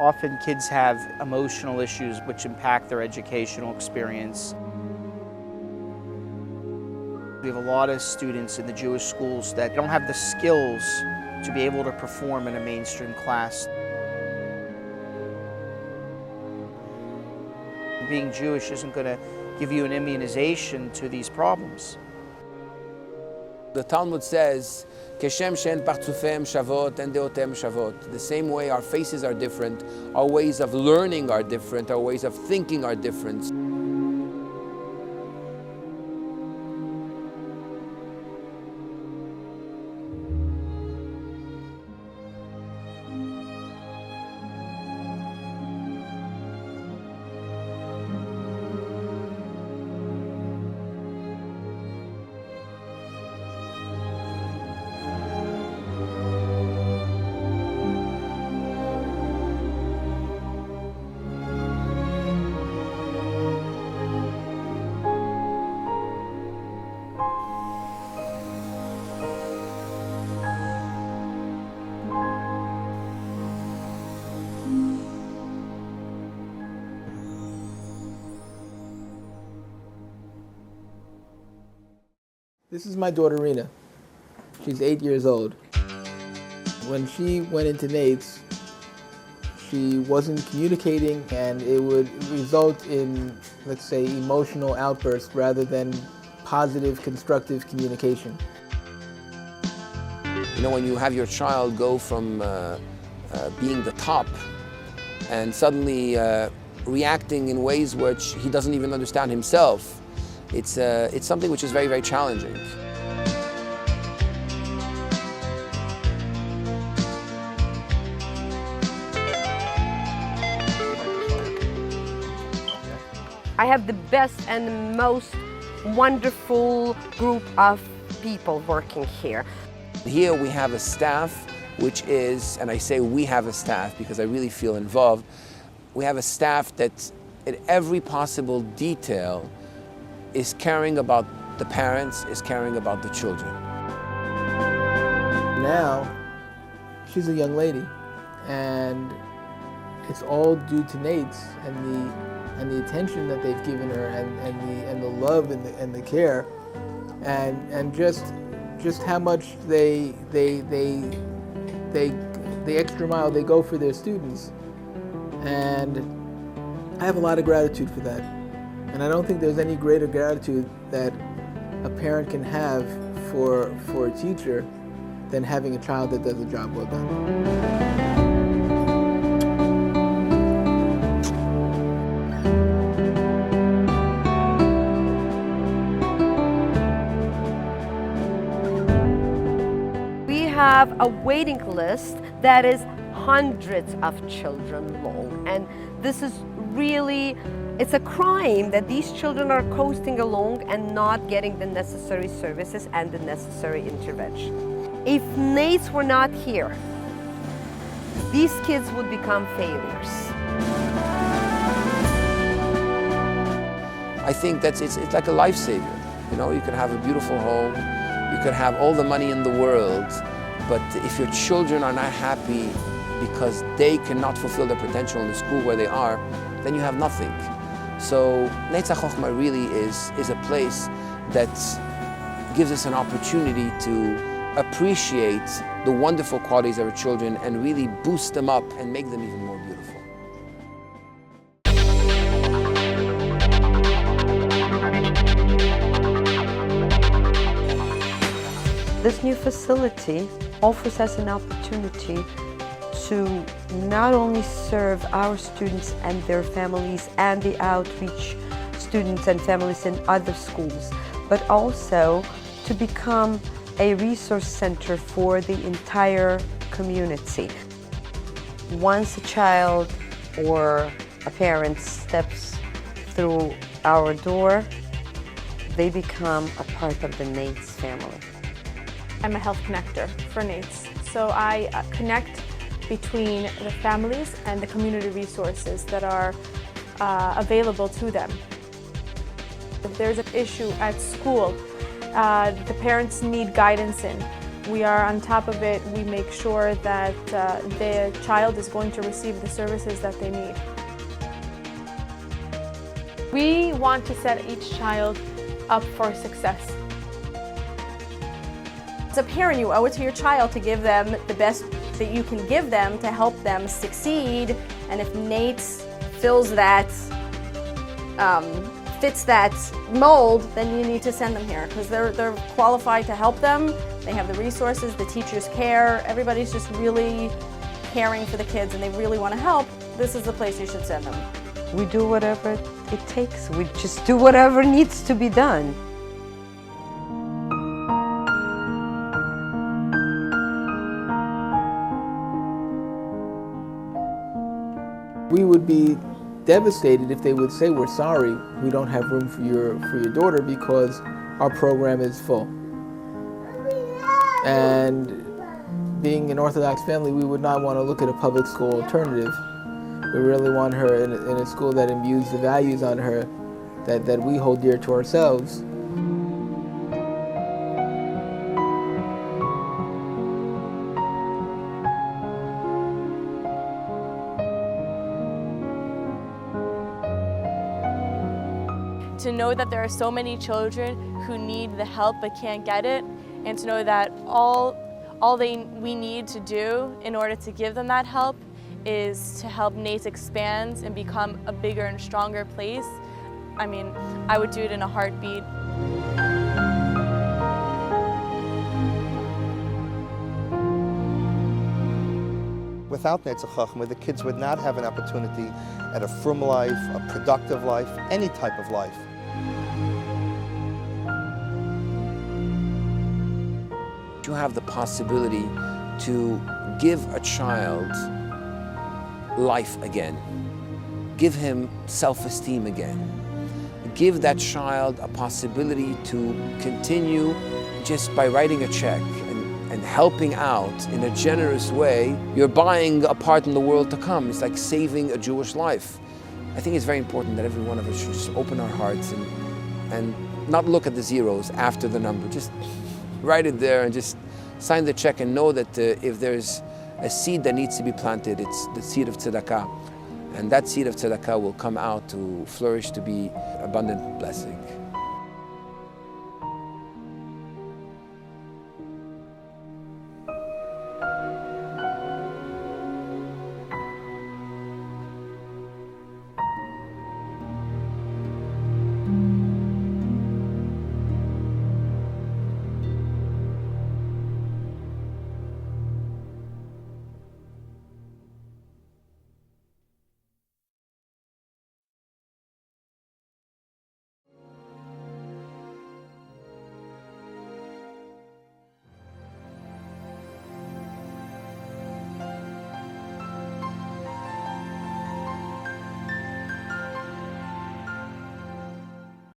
Often kids have emotional issues which impact their educational experience. We have a lot of students in the Jewish schools that don't have the skills to be able to perform in a mainstream class. Being Jewish isn't going to give you an immunization to these problems. The Talmud says, "Keshem shen partzufem shavot and deotem shavot." The same way our faces are different, our ways of learning are different, our ways of thinking are different. This is my daughter Rena. She's 8 years old. When she went into Neytz, she wasn't communicating, and it would result in, let's say, emotional outbursts rather than positive, constructive communication. You know, when you have your child go from being the top and suddenly reacting in ways which he doesn't even understand himself, it's something which is very, very challenging. I have the best and the most wonderful group of people working here. Here we have a staff which is, and I say we have a staff because I really feel involved, we have a staff that in every possible detail is caring about the parents, is caring about the children. Now, she's a young lady, and it's all due to Neytz and the attention that they've given her, and the love and the care, and just how much the extra mile they go for their students. And I have a lot of gratitude for that. And I don't think there's any greater gratitude that a parent can have for a teacher than having a child that does a job well done. We have a waiting list that is hundreds of children long, and this is really, it's a crime that these children are coasting along and not getting the necessary services and the necessary intervention. If Neytz were not here, these kids would become failures. I think that it's like a lifesaver. You know, you can have a beautiful home, you can have all the money in the world, but if your children are not happy because they cannot fulfill their potential in the school where they are, then you have nothing. So Neytz HaChochma really is a place that gives us an opportunity to appreciate the wonderful qualities of our children and really boost them up and make them even more beautiful. This new facility offers us an opportunity to not only serve our students and their families and the outreach students and families in other schools, but also to become a resource center for the entire community. Once a child or a parent steps through our door, they become a part of the Neytz family. I'm a health connector for Neytz, so I connect between the families and the community resources that are available to them. If there's an issue at school, the parents need guidance in, We are on top of it. We make sure that the child is going to receive the services that they need. We want to set each child up for success. As a parent, you owe it to your child to give them the best that you can give them to help them succeed. And if Neytz fills that, fits that mold, then you need to send them here because they're qualified to help them. They have the resources, the teachers care, everybody's just really caring for the kids and they really want to help. This is the place you should send them. We do whatever it takes. We just do whatever needs to be done. We would be devastated if they would say, we're sorry, we don't have room for your daughter because our program is full. And being an Orthodox family, we would not want to look at a public school alternative. We really want her in a school that imbues the values on her that we hold dear to ourselves. To know that there are so many children who need the help but can't get it, and to know that all we need to do in order to give them that help is to help Neytz expand and become a bigger and stronger place. I mean, I would do it in a heartbeat. Without Neytz HaChochma, the kids would not have an opportunity at a frum life, a productive life, any type of life. You have the possibility to give a child life again. Give him self-esteem again. Give that child a possibility to continue just by writing a check and helping out in a generous way. You're buying a part in the world to come. It's like saving a Jewish life. I think it's very important that every one of us should just open our hearts and not look at the zeros after the number. Just write it there and just sign the check and know that if there's a seed that needs to be planted, it's the seed of tzedakah. And that seed of tzedakah will come out to flourish to be abundant blessing.